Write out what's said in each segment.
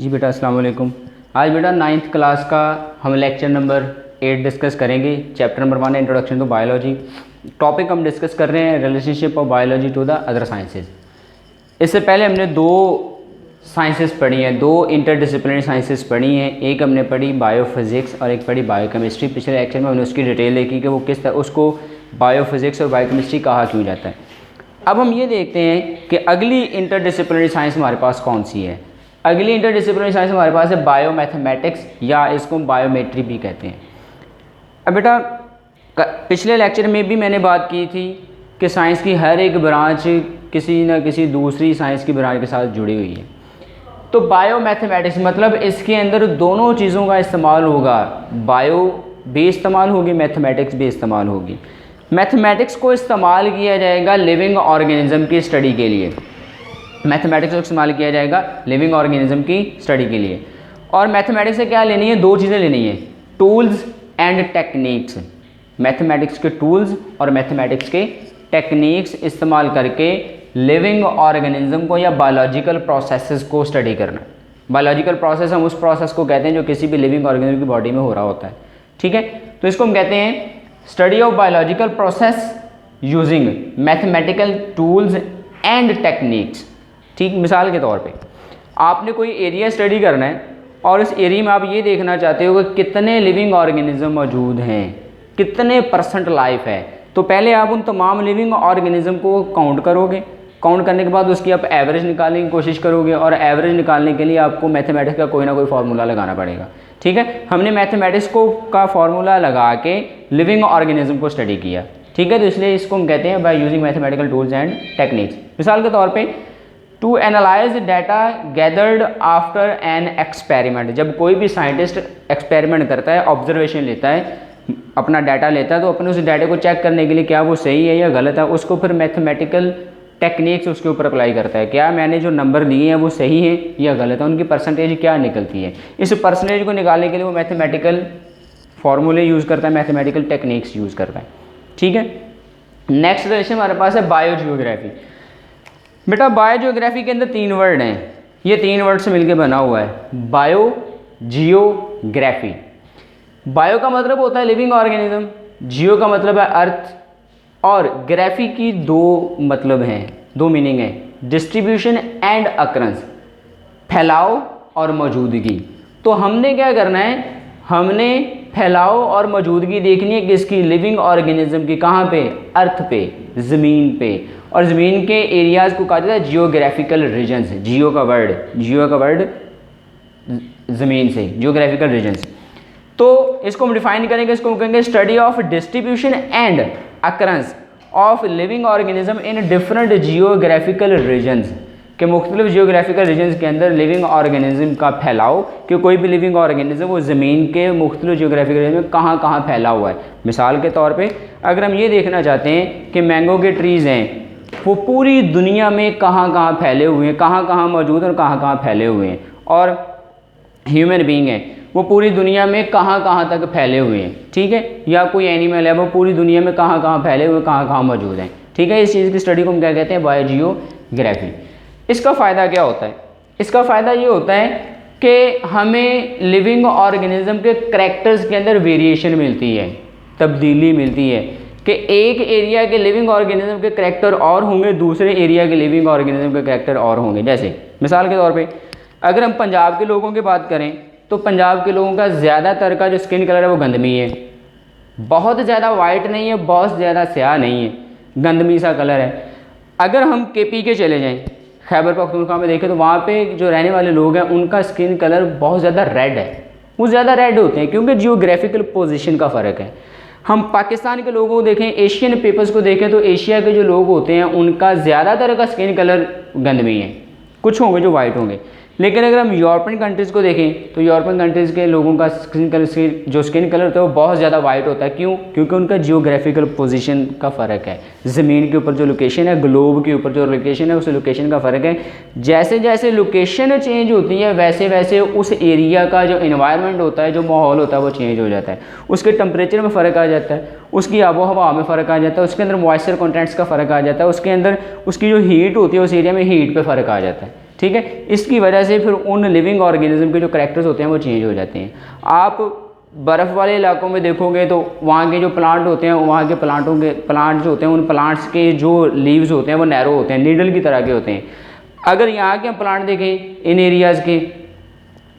जी बेटा अस्सलाम वालेकुम। आज बेटा 9th क्लास का हम लेक्चर नंबर 8 डिस्कस करेंगे। चैप्टर नंबर 1 है इंट्रोडक्शन टू बायोलॉजी। टॉपिक हम डिस्कस कर रहे हैं relationship of biology to the other sciences. इससे पहले हमने दो साइंसेस पढ़ी हैं, दो इंटरडिसिप्लिनरी साइंसेस पढ़ी हैं। एक हमने पढ़ी बायोफिज़िक्स और एक पढ़ी बायोकेमिस्ट्री। पिछले लेक्चर में हमने उसकी डिटेल देखी कि वो किस तरह उसको बायोफिज़िक्स और बायोकेमिस्ट्री कहा क्यों जाता है। अब हम ये देखते हैं कि अगली इंटरडिसिप्लिनरी साइंस हमारे पास कौन सी है। अगली इंटरडिसिप्लिनरी साइंस हमारे पास है बायोमैथमेटिक्स, या इसको बायोमेट्री भी कहते हैं। अब बेटा पिछले लेक्चर में भी मैंने बात की थी कि साइंस की हर एक ब्रांच किसी न किसी दूसरी साइंस की ब्रांच के साथ जुड़ी हुई है। तो बायोमैथमेटिक्स मतलब इसके अंदर दोनों चीज़ों का इस्तेमाल होगा। बायो भी इस्तेमाल होगी, मैथमेटिक्स भी इस्तेमाल होगी। मैथमेटिक्स को इस्तेमाल किया जाएगा लिविंग ऑर्गेनिज्म की स्टडी के लिए। मैथमेटिक्स को इस्तेमाल किया जाएगा लिविंग ऑर्गेनिज्म की स्टडी के लिए। और मैथमेटिक्स से क्या लेनी है? दो चीज़ें लेनी है, टूल्स एंड टेक्निक्स। मैथमेटिक्स के टूल्स और मैथमेटिक्स के टेक्निक्स इस्तेमाल करके लिविंग ऑर्गेनिज्म को या बायोलॉजिकल प्रोसेसेस को स्टडी करना। बायोलॉजिकल प्रोसेस हम उस प्रोसेस को कहते हैं जो किसी भी लिविंग ऑर्गेनिज्म की बॉडी में हो रहा होता है। ठीक है, तो इसको हम कहते हैं study of biological process using mathematical tools and techniques. ठीक, मिसाल के तौर पे आपने कोई एरिया स्टडी करना है और इस एरिया में आप ये देखना चाहते हो कि कितने लिविंग ऑर्गेनिज्म मौजूद हैं, कितने % लाइफ है। तो पहले आप उन तमाम लिविंग ऑर्गेनिज्म को काउंट करोगे। काउंट करने के बाद उसकी आप एवरेज निकालने की कोशिश करोगे, और एवरेज निकालने के लिए आपको मैथमेटिक्स का कोई ना कोई फार्मूला लगाना पड़ेगा। ठीक है, हमने मैथमेटिक्स का फार्मूला लगा के लिविंग ऑर्गेनिज्म को स्टडी किया। ठीक है, तो इसलिए इसको हम कहते हैं by using mathematical tools and techniques. मिसाल के तौर पे to analyse data gathered after an experiment. जब कोई भी साइंटिस्ट एक्सपेरिमेंट करता है, ऑब्जर्वेशन लेता है, अपना डाटा लेता है, तो अपने उस डाटे को चेक करने के लिए क्या वो सही है या गलत है, उसको फिर मैथमेटिकल टेक्निक्स उसके ऊपर अप्लाई करता है। क्या मैंने जो नंबर लिए हैं वो सही है या गलत है, उनकी परसेंटेज क्या निकलती है। इस परसेंटेज को निकालने के लिए वो मैथमेटिकल फार्मूले यूज़ करता है, मैथमेटिकल टेक्निक्स यूज़ करता है। ठीक है, नेक्स्ट रिलेशन हमारे पास है बायोजियोग्राफी। बेटा बायोजियोग्राफी के अंदर 3 वर्ड हैं, ये 3 वर्ड से मिलकर बना हुआ है बायो जियोग्राफी। बायो का मतलब होता है लिविंग ऑर्गेनिज्म, जियो का मतलब है अर्थ, और ग्राफी की दो मतलब हैं, दो मीनिंग है, डिस्ट्रीब्यूशन एंड अकरेंस, फैलाव और मौजूदगी। तो हमने क्या करना है, हमने फैलाव और मौजूदगी देखनी है किसकी? लिविंग ऑर्गेनिज्म की। कहाँ पे? अर्थ पे, ज़मीन पे। और ज़मीन के एरियाज़ को कहा जाता है जियोग्राफिकल रीजन्स। जियो का वर्ड ज़मीन से, जियोग्राफिकल रीजन्स। तो इसको हम डिफाइन करेंगे, इसको हम कहेंगे study of distribution and occurrence of living organism in different geographical regions. के मुख्तलिफ जियोग्राफिकल रीजन्स के अंदर लिविंग ऑर्गेनिज्म का फैलाव, कि कोई भी लिविंग ऑर्गेनिज्म वो ज़मीन के मुख्तलिफ जियोग्राफिकल रीजन में कहाँ कहाँ फैला हुआ है। मिसाल के तौर पे अगर हम ये देखना चाहते हैं कि मैंगो के ट्रीज़ हैं वो पूरी दुनिया में कहाँ कहाँ फैले हुए हैं, कहाँ कहाँ मौजूद हैं और कहाँ कहाँ फैले हुए हैं, और ह्यूमन बीइंग है वो पूरी दुनिया में कहाँ कहाँ तक फैले हुए हैं। ठीक है, या कोई एनिमल है वो पूरी दुनिया में कहाँ कहाँ फैले हुए, कहाँ कहाँ मौजूद हैं। ठीक है, इस चीज़ की स्टडी को हम क्या कहते हैं? बायोजियोग्राफी। इसका फ़ायदा क्या होता है? इसका फ़ायदा ये होता है कि हमें लिविंग ऑर्गेनिज्म के करैक्टर्स के अंदर वेरिएशन मिलती है, तब्दीली मिलती है, कि एक एरिया के लिविंग ऑर्गेनिज्म के करैक्टर और होंगे, दूसरे एरिया के लिविंग ऑर्गेनिज्म के करैक्टर और होंगे। जैसे मिसाल के तौर पे अगर हम पंजाब के लोगों की बात करें तो पंजाब के लोगों का ज़्यादातर का जो स्किन कलर है वो गंदमी है, बहुत ज़्यादा वाइट नहीं है, बहुत ज़्यादा स्याह नहीं है, गंदमी सा कलर है। अगर हम KP के चले जाएँ, खैबर पख्तूनख्वा में देखें, तो वहाँ पे जो रहने वाले लोग हैं उनका स्किन कलर बहुत ज़्यादा रेड है। वो ज़्यादा रेड होते हैं क्योंकि जियोग्राफिकल पोजीशन का फ़र्क है। हम पाकिस्तान के लोगों को देखें, एशियन पीपल्स को देखें, तो एशिया के जो लोग होते हैं उनका ज़्यादातर का स्किन कलर गंदमी है, कुछ होंगे जो वाइट होंगे। लेकिन अगर हम यूरोपियन कंट्रीज़ को देखें तो यूरोपियन कंट्रीज़ के लोगों का स्किन कलर होता है वो बहुत ज़्यादा वाइट होता है। क्यों? क्योंकि उनका जियोग्राफिकल पोजीशन का फ़र्क है, ज़मीन के ऊपर जो लोकेशन है, ग्लोब के ऊपर जो लोकेशन है, उस लोकेशन का फ़र्क है। जैसे जैसे लोकेशन चेंज होती है वैसे वैसे उस एरिया का जो इन्वायरमेंट होता है, जो माहौल होता है वो चेंज हो जाता है, उसके टेम्परेचर में फ़र्क आ जाता है, उसकी आबो हवा में फ़र्क आ जाता है, उसके अंदर मॉइस्चर कंटेंट्स का फ़र्क आ जाता है, उसके अंदर उसकी जो हीट होती है उस एरिया में हीट पे फ़र्क आ जाता है। ठीक है। इसकी वजह से फिर उन लिविंग ऑर्गेनिज्म के जो करैक्टर्स होते हैं वो चेंज हो जाते हैं। आप बर्फ़ वाले इलाकों में देखोगे तो वहाँ के जो प्लांट होते हैं, वहाँ के प्लांट जो होते हैं, उन प्लांट्स के जो लीव्स होते हैं वो नैरो होते हैं, नीडल की तरह के होते हैं। अगर यहाँ के हम प्लांट देखें इन एरियाज़ के,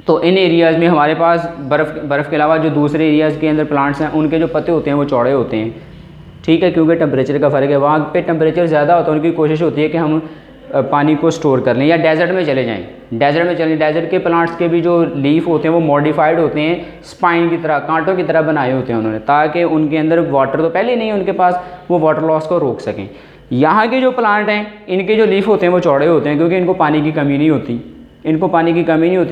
तो इन एरियाज़ में हमारे पास बर्फ़ के अलावा जो दूसरे एरियाज़ के अंदर प्लांट्स हैं उनके जो पत्ते होते हैं वो चौड़े होते हैं, ठीक है, क्योंकि टेम्परेचर का फ़र्क है। वहाँ पे टेम्परेचर ज़्यादा होता है, उनकी कोशिश होती है कि हम पानी को स्टोर कर लें। या डेजर्ट में चले जाएं, डेजर्ट के प्लांट्स के भी जो लीफ होते हैं वो मॉडिफाइड होते हैं, स्पाइन की तरह, कांटों की तरह बनाए होते हैं उन्होंने, ताकि उनके अंदर वाटर तो पहले ही नहीं है उनके पास, वो वाटर लॉस को रोक सकें। यहाँ के जो प्लांट हैं इनके जो लीफ होते हैं वो चौड़े होते हैं, क्योंकि इनको पानी की कमी नहीं होती,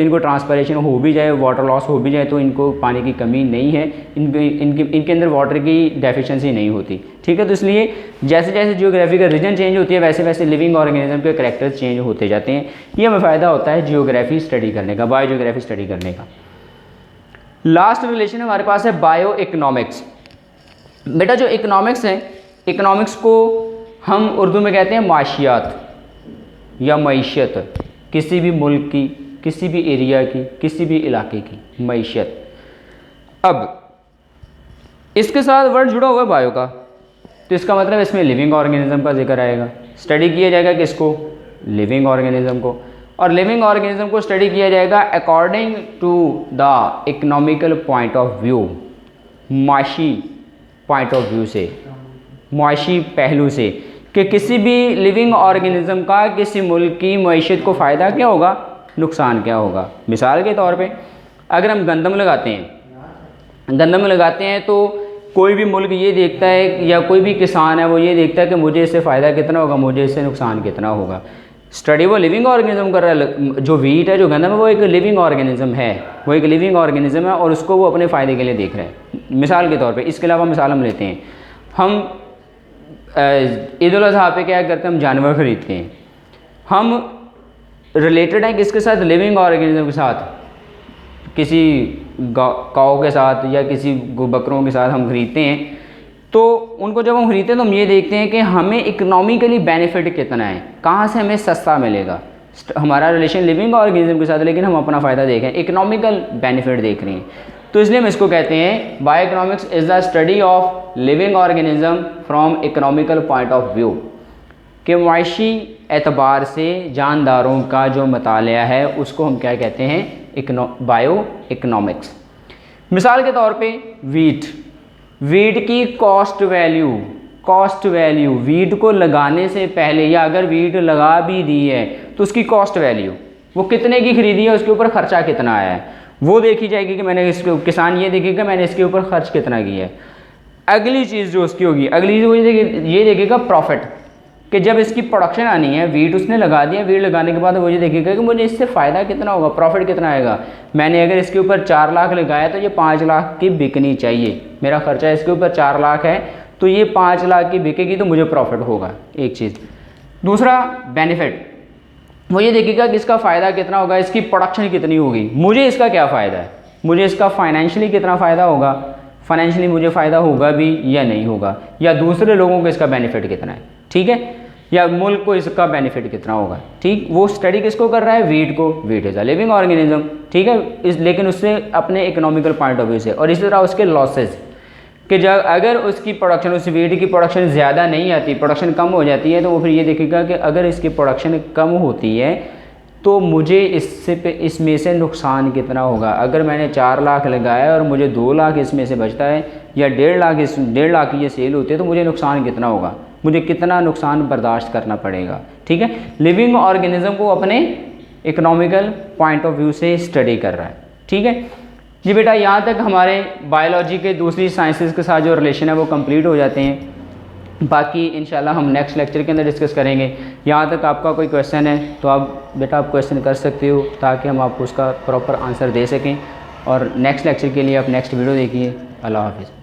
इनको ट्रांसपरेशन हो भी जाए, वाटर लॉस हो भी जाए तो इनको पानी की कमी नहीं है, इनके अंदर वाटर की डेफिशिएंसी नहीं होती, ठीक है। तो इसलिए जैसे जैसे जियोग्राफिकल रीजन चेंज होती है वैसे वैसे लिविंग ऑर्गेनिज्म के करैक्टर्स चेंज होते जाते हैं। ये हमें फ़ायदा होता है जियोग्राफी स्टडी करने का, बायो जियोग्राफी स्टडी करने का। लास्ट रिलेशन हमारे पास है बायो इकोनॉमिक्स। बेटा जो इकोनॉमिक्स है, इकोनॉमिक्स को हम उर्दू में कहते हैं माशियात या मईशत, किसी भी मुल्क की, किसी भी एरिया की, किसी भी इलाके की मईशत। अब इसके साथ वर्ड जुड़ा हुआ है बायो का, तो इसका मतलब इसमें लिविंग ऑर्गेनिज्म का जिक्र आएगा। स्टडी किया जाएगा किसको? लिविंग ऑर्गेनिज्म को। और लिविंग ऑर्गेनिज्म को स्टडी किया जाएगा according to the economical point of view, माशी पॉइंट ऑफ व्यू से, माशी पहलू से, कि किसी भी लिविंग ऑर्गेनिज्म का किसी मुल्क की मईशत को फ़ायदा क्या होगा, नुकसान क्या होगा। मिसाल के तौर पे अगर हम गंदम लगाते हैं तो कोई भी मुल्क ये देखता है, या कोई भी किसान है वो ये देखता है कि मुझे इससे फ़ायदा कितना होगा, मुझे इससे नुकसान कितना होगा। स्टडी वो लिविंग ऑर्गेनिज्म कर रहा है। जो वीट है, जो गंदम है, वो एक लिविंग ऑर्गेनिज्म है, और उसको वो अपने फ़ायदे के लिए देख रहा है। मिसाल के तौर पे, इसके अलावा मिसाल हम लेते हैं, हम ईद उल अज़हा पे क्या करते हैं, हम जानवर ख़रीदते हैं, हम रिलेटेड हैं किसके साथ, लिविंग ऑर्गेनिज्म के साथ, किसी काऊ के साथ या किसी बकरों के साथ हम ख़रीदते हैं। तो उनको जब हम ख़रीदते हैं तो हम ये देखते हैं कि हमें इकनॉमिकली बेनिफिट कितना है, कहाँ से हमें सस्ता मिलेगा। हमारा रिलेशन लिविंग ऑर्गेनिज्म के साथ, लेकिन हम अपना फ़ायदा देख रहे हैं, इकनॉमिकल बेनिफिट देख रहे हैं। तो इसलिए हम इसको कहते हैं bio economics is the study of living organism from economical point of view, कि मुआशी एतबार से जानदारों का जो मतालिया है उसको हम क्या कहते हैं, बायो इकोनॉमिक्स। मिसाल के तौर पे वीट की कॉस्ट वैल्यू, वीट को लगाने से पहले, या अगर वीट लगा भी दी है तो उसकी कॉस्ट वैल्यू, वो कितने की खरीदी है, उसके ऊपर ख़र्चा कितना आया है, वो देखी जाएगी कि मैंने इसके, किसान ये देखेगा मैंने इसके ऊपर खर्च कितना किया है। अगली चीज़ जो उसकी होगी, अगली चीज़ ये देखेगा प्रॉफिट, कि जब इसकी प्रोडक्शन आनी है, वीट उसने लगा दिया, वीट लगाने के बाद वो ये देखेगा कि मुझे इससे फ़ायदा कितना होगा, प्रॉफिट कितना आएगा। मैंने अगर इसके ऊपर 4 लाख लगाया तो ये 5 लाख की बिकनी चाहिए, मेरा खर्चा इसके ऊपर 4 लाख है तो ये 5 लाख की बिकेगी तो मुझे प्रॉफिट होगा, एक चीज़। दूसरा बेनिफिट, वो ये देखेगा कि इसका फ़ायदा कितना होगा, इसकी प्रोडक्शन कितनी होगी, मुझे इसका क्या फ़ायदा है, मुझे इसका फाइनेंशियली कितना फ़ायदा होगा, फाइनेंशियली मुझे फ़ायदा होगा भी या नहीं होगा, या दूसरे लोगों को इसका बेनिफिट कितना है, ठीक है, या मुल्क को इसका बेनिफिट कितना होगा, ठीक। वो स्टडी किसको कर रहा है, वीट को। Wheat is a living organism, ठीक है, लेकिन उससे अपने इकोनॉमिकल पॉइंट ऑफ व्यू से। और इसी तरह उसके लॉसेस, कि जब अगर उसकी प्रोडक्शन, उस वीट की प्रोडक्शन ज़्यादा नहीं आती, प्रोडक्शन कम हो जाती है, तो वो फिर ये देखेगा कि अगर इसकी प्रोडक्शन कम होती है तो मुझे इसमें से नुकसान कितना होगा। अगर मैंने 4 लाख लगाया और मुझे 2 लाख इसमें से बचता है, या 1.5 लाख की ये सेल होती है, तो मुझे नुकसान कितना होगा, मुझे कितना नुकसान बर्दाश्त करना पड़ेगा, ठीक है। लिविंग ऑर्गेनिज्म को अपने इकोनॉमिकल पॉइंट ऑफ व्यू से स्टडी कर रहा है, ठीक है जी। बेटा यहाँ तक हमारे बायोलॉजी के दूसरी साइंसेस के साथ जो रिलेशन है वो कंप्लीट हो जाते हैं। बाकी इंशाल्लाह हम नेक्स्ट लेक्चर के अंदर डिस्कस करेंगे। यहाँ तक आपका कोई क्वेश्चन है तो आप बेटा आप क्वेश्चन कर सकते हो, ताकि हम आपको उसका प्रॉपर आंसर दे सकें। और नेक्स्ट लेक्चर के लिए आप नेक्स्ट वीडियो देखिए। अल्लाह हाफिज़।